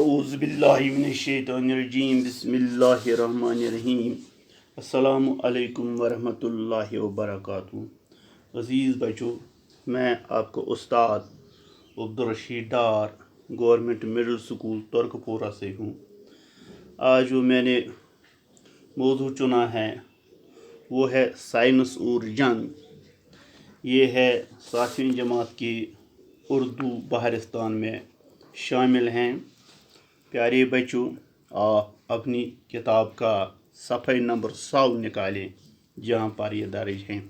اعوذ باللہ من الشیطان الرجیم بسم اللہ الرحمن الرحیم السلام علیکم ورحمۃ اللہ وبرکاتہ۔ عزیز بچوں، میں آپ کو استاد Abdul Rashid Dar government middle school ترک پورہ سے ہوں۔ آج جو میں نے موضوع چنا ہے وہ ہے سائنس اور جنگ۔ یہ ہے 7ویں جماعت کی اردو بہارستان میں شامل ہیں۔ پیارے بچوں، آپ اپنی کتاب کا صفحہ نمبر 100 نکالیں جہاں پر یہ درج ہیں۔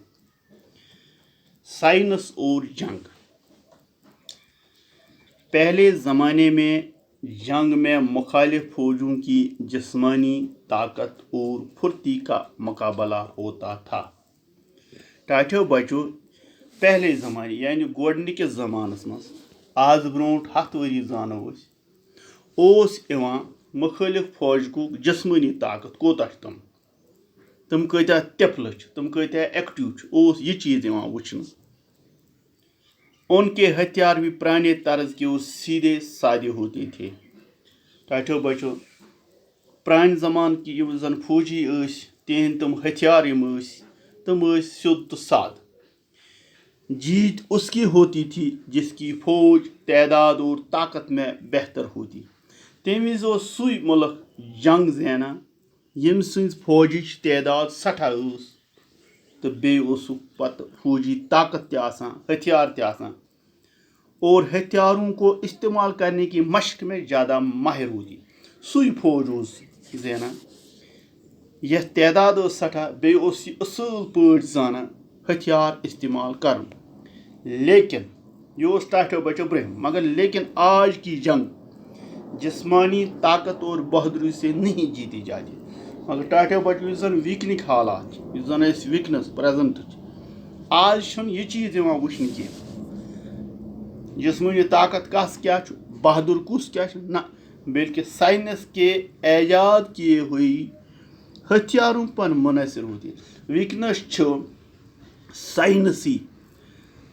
سائنس اور جنگ۔ پہلے زمانے میں جنگ میں مخالف فوجوں کی جسمانی طاقت اور پھرتی کا مقابلہ ہوتا تھا۔ ٹاٹھو بچو، پہلے زمانے یعنی گۄڈنِکِس زمانس منٛز آز برونٛٹھ 100 ؤری زانو اوس یِوان مخٲلف فوجکُک جسمٲنی طاقت کوتاہ چھُ تم کۭتیاہ تِپلہٕ چھِ، تم کۭتیاہ ایکٹِو چھِ، اوس یہ چیز یِوان وٕچھنہٕ۔ ان کے ہتھیار بھی پرانے طرز کے سیدھے سادے ہوتے تھے۔ ٹاٹھو بچو، پرانہِ زمان کی یِم زن فوجی ٲسۍ تِہنٛدۍ تم ہتھیار یِم ٲسۍ تم ٲسۍ سیوٚد تہٕ سادٕ۔ جیت اس کی ہوتی تھی جس کی فوج تعداد اور طاقت میں بہتر ہوتی۔ تمہِ وِزِ اوس سُے مُلک جنگ زینان ییٚمہِ سٕنٛز فوجِچ تعداد سٮ۪ٹھاہ ٲس تہٕ بیٚیہِ اوسُکھ پتہٕ فوجی طاقت تہِ آسان، ہتھیار تہِ آسان، اور ہتھیاروں کو استعمال کرنے کی مشق میں زیادہ ماہر ہوتی۔ سُے فوج اوس زینان یتھ تعداد ٲس سٮ۪ٹھاہ، بیٚیہِ اوس یہِ اصٕل پٲٹھۍ زانان ہتھیار استعمال کرُن۔ لیکن یہ اوس ٹاٹھو بچو برٛونٛہہ، مگر لیکن آج کی جنگ جسمانی طاقت اور بہادری سے نہیں جیتی جاتی۔ مگر ٹاٹھو بچو، یُس زن ویکنٕکۍ حالات چھِ، یُس زن اَسہِ ویکنس پریزنٹ چھِ، آز چھُنہٕ یہِ چیٖز یِوان وٕچھنہٕ کینٛہہ۔ جسمٲنی طاقت کس کیا چھُ، بہادر کُس کیا چھُ، نہ، بلکہ سائنس کے ایجاد کیے ہوئی ہتھیاروں پر منحصر ہوتی۔ ویکنس چھُ سائنسی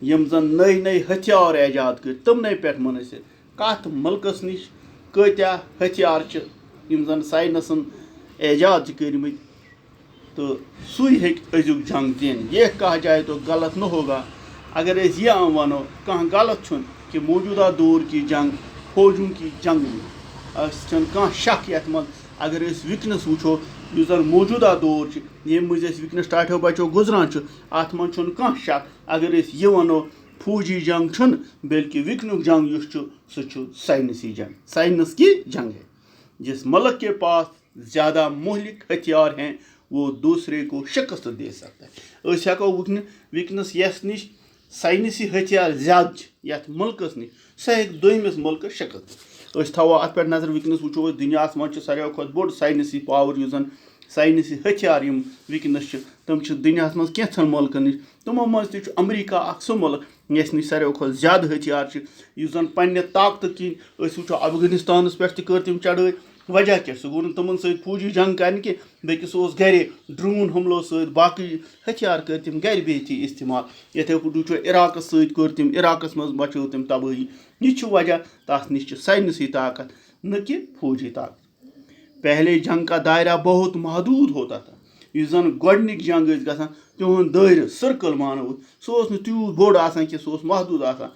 یم زن نئے ہتھیار ایجاد کر تمنے پہ منحصر۔ کت ملکس نش کتیا ہتھیار یم زن سائنسن ایجاد کرمت، تو سُے ہیٚکہِ أزیُک جنگ زینِتھ۔ یہ کہا جائے تو غلط نہ ہوگا اگر اس یہ ونو کہاں غلط چھُنہٕ کہ موجودہ دور کی جنگ فوجوں کی جنگ میں اس چھنہٕ کانٛہہ شک یتھ منٛز۔ اگر اس وٕنکیٚنس وٕچھو یُس زن موجودہ دور چھُ، ییٚمہِ مٔنٛزۍ أسۍ وٕنکیٚنس ٹاٹھو بچو گُزران چھُ، اتھ منٛز چھُنہٕ کانٛہہ شک۔ اگر أسۍ یہِ ونو فوجی جنگ چھُنہٕ، بلکہ وٕنکیٚنُک جنگ یُس چھُ سُہ چھُ سائنسی جنگ۔ سائنس کی جنگ ہے۔ جس ملک کے پاس زیادہ مہلک ہتھیار ہیں وہ دوسرے کو شکست دے سکتا ہے۔ أسۍ ہیٚکو وٕنکیٚنس یس نش سائنسی ہتھیار زیادٕ چھِ یتھ ملکس نش، سُہ ہیٚکہِ دوٚیمِس ملکس شکست دِتھ۔ أسۍ تھاوو اتھ پٮ۪ٹھ نظر۔ وٕنکیٚنس وٕچھو أسۍ دُنیاہس منٛز چھُ ساروٕے کھۄتہٕ بوٚڑ سائنسی پاور یُس زن سائنسی ہتھیار یم وٕنکیٚنس چھِ، تم چھِ دُنیاہس منٛز کینٛژھن ملکن نش۔ تمو منٛز تہِ چھُ امریکہ اکھ سُہ ملک یس نش ساروٕے کھۄتہٕ زیادٕ ہتھیار چھِ، یُس زن پننہِ طاقتہٕ کِنۍ أسۍ وٕچھو افغانستانس پٮ۪ٹھ تہِ کٔر تٔمۍ چڑٲے۔ وجہ کیٛاہ؟ سُہ گوٚو نہٕ تِمن سۭتۍ فوجی جنگ کرنہِ کینٛہہ، بلکہ سُہ اوس گرے ڈرون حملو سۭتۍ، باقٕے ہتھیار کٔرۍ تٔمۍ گرِ بِہتھی استعمال۔ یِتھے پٲٹھۍ وٕچھو عراقس سۭتۍ کٔر تٔمۍ، عراقس منٛز مچٲو تٔمۍ تبٲہی۔ یہ چھُ وجہ، تتھ نش چھِ سائنسی طاقت نہ کہ فوجی طاقت۔ پہلے جنگ کا دائرہ بہت محدود ہوتا تھا۔ یُس زن گۄڈنِکۍ جنگ ٲسۍ گژھان تِہُنٛد دٲیرٕ سرکل مانو سُہ اوس نہٕ تیوٗت بوٚڑ آسان کینٛہہ، سُہ اوس محدود آسان۔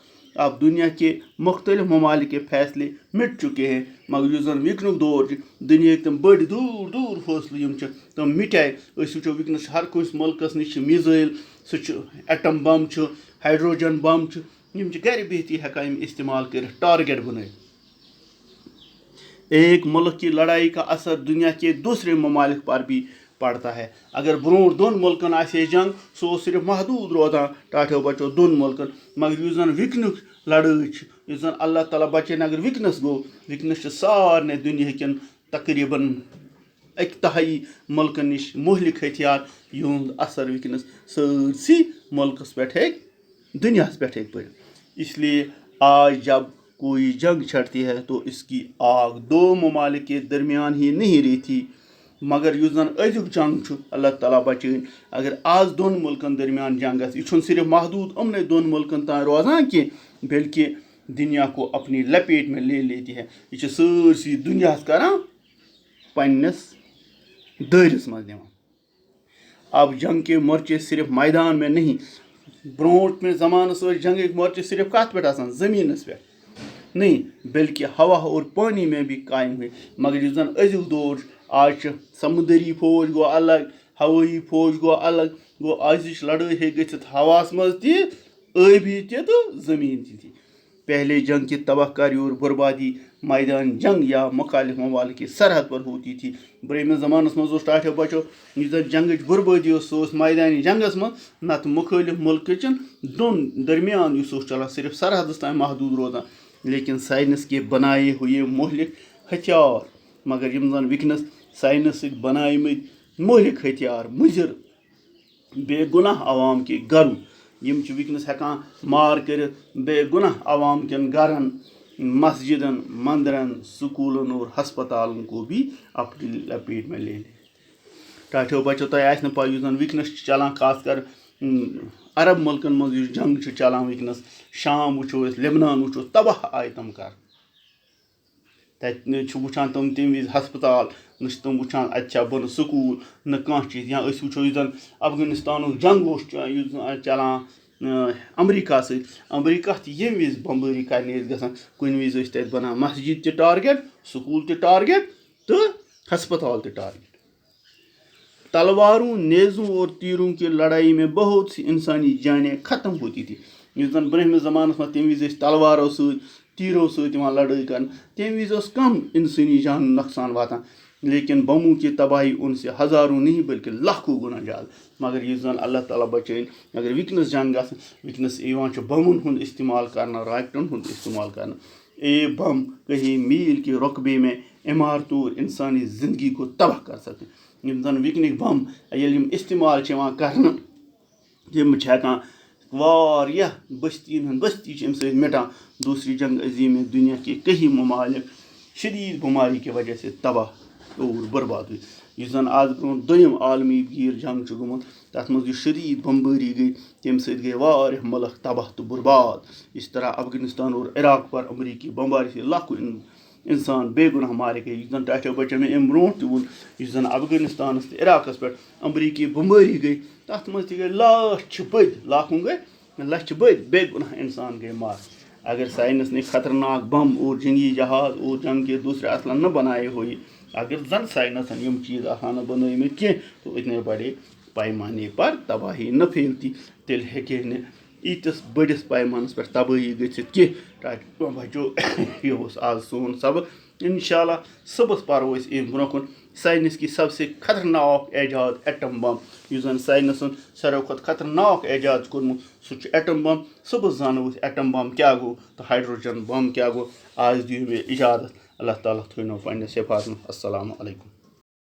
اب دنیا کے مختلف ممالک کے فیصلے مٹ چکے ہیں، مگر یُس زن وٕنکیٚنُک دور چھُ، دُنیاہٕکۍ تِم بٔڑۍ دوٗر دوٗر فٲصلہٕ یم چھِ تِم مٹے۔ أسۍ وٕچھو وٕنکیٚنس ہر کٲنٛسہِ ملکس نش چھِ میٖزایل، سُہ چھُ ایٹم بم چھُ، ہائیڈروجن بم چھُ، یم چھِ گرِ بِہتھی ہیٚکان یم استعمال کٔرِتھ، ٹارگیٹ بنٲوِتھ۔ ایک ملک کی لڑائی کا اثر دنیا کے دوسرے ممالک پر بھی پڑتا ہے۔ اگر برونٛٹھ دۄن ملکن آسہِ ہے جنگ سُہ اوس صرف محدود روزان ٹاٹھو بچو دۄن ملکن۔ مگر یُس زن وٕنکیٚنُک لڑٲے چھِ، یُس زن اللہ تعالیٰ بچٲیِن اگر وٕنکیٚنس گوٚو، وٕنکیٚنس چھِ سارنٕے دُنیہکٮ۪ن تقریٖباً 1/3 ملکن نش مہلک ہتھیار، یِہُنٛد اثر وٕنکیٚنس سٲرسٕے ملکس پٮ۪ٹھ ہیٚکہِ، دنیاہس پٮ۪ٹھ ہیٚکہِ پٔڑِتھ۔ اس لیے آج جب کوئی جنگ چھڑتی ہے تو اس کی آگ 2 ممالک کے درمیان ہی نہیں رہتی، مگر یُس زن أزیُک جنگ چھُ، اللہ تعالیٰ بچٲیِن اگر آز 2 ملکن درمیان جنگ گژھِ، یہِ چھُنہٕ صرف محدود یِمنٕے 2 ملکن تام روزان کینٛہہ، بلکہ دنیا کو اپنی لپیٹ میں لے لیتی ہے. یہ سارسی دنیا کران پنس دٲرِس منٛز نِوان. اب جنگ کے مورچے صرف میدان میں نہیں, برونٹ میں زمانس جنگ کے مورچے صرف کت پہ آسان زمینس پہ نہیں بلکہ ہوا اور پانی میں بھی قائم ہوئے. مگر اس زن ازیُک دور آج سمندری فوج گو الگ, ہوٲیی فوج گو الگ, گو آزِچ لڑٲے ہیٚکہِ گٔژھِتھ ہواہس منٛز تہِ, ٲبی تہِ تہٕ زٔمیٖن تہِ. پہلے جنگ کی تباہ کاری اور بربادی میدان جنگ یا مخالف ممالک کی سرحد پر ہوتی تھی. برہمس زمانس مز ٹاٹھو بچو اس زن جنگ بربادی سہ میدانی جنگس من نت مخالف ملک چن دون درمیان اس چلان صرف سرحدس تام محدود روزان. لیکن سائنس کے بنائے ہوئے مہلک ہتھیار, مگر یم زن ونکس سائنس سۭتۍ بنٲیمٕتۍ مہلک ہتھیار مضر بے گناہ عوام کے گرو یم ونکس ہیکان مار کرت بے گناہ عوام کن گرن, مسجدن, مندرن, سکولن اور ہسپتالن کو بھی اپنی لپیٹ میں لے لے. ٹاٹھو بچو تہ آسہ پاے یُس زن ونکس چلان خاص کر عرب ملکن مز جنگ چلان ونکس, شام وچھو لبنان وچھو تباہ آئے تم کر. تتہ وچھان تم تمہ وز ہسپتال, نہ تم وچھان اتہ بن سکول نہ کانٛہہ چیز. یا أسۍ وچھو یُس زن افغانستانُک جنگ اوس یُس زن چلان امریکہ سۭتۍ, امریکہ تہِ ییٚمہِ وز بمبٲری کرنہِ ٲسۍ گژھان کُنہِ وز ٲسۍ تتہِ بنان مسجد تہِ ٹارگیٹ, سکول تہِ ٹارگیٹ تہٕ ہسپتال تہِ ٹارگیٹ. تلواروں, نیزوں اور تیروں کی لڑائی میں بہت سی انسانی جانیں ختم ہوتی تھی. یُس زن برہمس زمانس منٛز تمہِ وز ٲسۍ تلوارو سۭتۍ تیرو سۭتۍ یِوان لڑٲے کرن, تمہِ وز اوس کم انسانی جان نقصان واتان. لیکن بموں کی تباہی ان سے ہزاروں نہیں بلکہ لاکھوں گنا زیادہ. مگر یہ زن اللہ تعالیٰ بچٲیِن اگر ونکس جنگ گژھِ ونکس یِوان چھُ بمن ہُنٛد استعمال کرنہٕ, راکٹن ہُنٛد استعمال کرنہٕ. ایک بم کہیں میل کے رقبے میں عمارتوں اور انسانی زندگی کو تباہ کر سکتے. یم زن ونکِک بم ییٚلہِ یِم استعمال چھِ یِوان کرنہٕ, یِم چھِ ہٮ۪کان واریاہ بستین ہٕنٛز بستی چھِ اَمہِ سۭتۍ مٹان. دوسری جنگ عظیم میں دنیا کے کئی ممالک شدید بیماری کی وجہ سے تباہ اور برباد ہوئی. یُس زن آز برونٛٹھ دوٚیِم عالمی گیٖر جنگ چھُ گوٚمُت, تتھ منٛز یُس شدید بمبٲری گٔے تمہِ سۭتۍ گٔے واریاہ ملک تباہ تہٕ برباد. اس طرح افغانستان اور عراق پر امریکی بمباری سے لاکھوں انسان بے گناہ مارے گئے. یُس زن ٹاٹھو بچو مےٚ امہِ برونٛٹھ تہِ ووٚن, یُس زن افغانستانس تہٕ عراقس پٮ۪ٹھ امریکی بمبٲری گٔے تتھ منٛز تہِ گٔے لچھ بٔدۍ, لاکھوں گٔے لچھ بٔدۍ بے گناہ انسان گئے مار. اگر سائنس نے خطرناک بم اور جنگی جہاز اور جنگ کے دوسرے اسلحہ نہ بنائے ہوئے, اگر زن سائنسن یم چیز آسان بنٲیمٕتۍ کینٛہہ تو اتنے بڑے پیمانے پر تباہی نہ پھیلتی. تیٚلہِ ہیٚکہِ نہٕ ییٖتِس بٔڑِس پیمانس پٮ۪ٹھ تبٲہی گٔژھِتھ کینٛہہ. ٹاٹھو بچو یہ اوس آز سون سبق. انشاء اللہ صبحس پرو أسۍ امہِ برونٛہہ کُن سائنس کی سب سے خطرناک ایجاد ایٹم بم. یُس زن سائنسن ساروی کھۄتہٕ خطرناک ایجاد چھُ کوٚرمُت سُہ چھُ ایٹم بم. صبحس زانو أسۍ ایٹم بم کیاہ گوٚو تہٕ ہائیڈروجن بم کیاہ گوٚو. آز دِیِو مےٚ اجازت. اللہ تعالیٰ تھٲینو پننِس حفاظتس منٛز. السلام علیکم.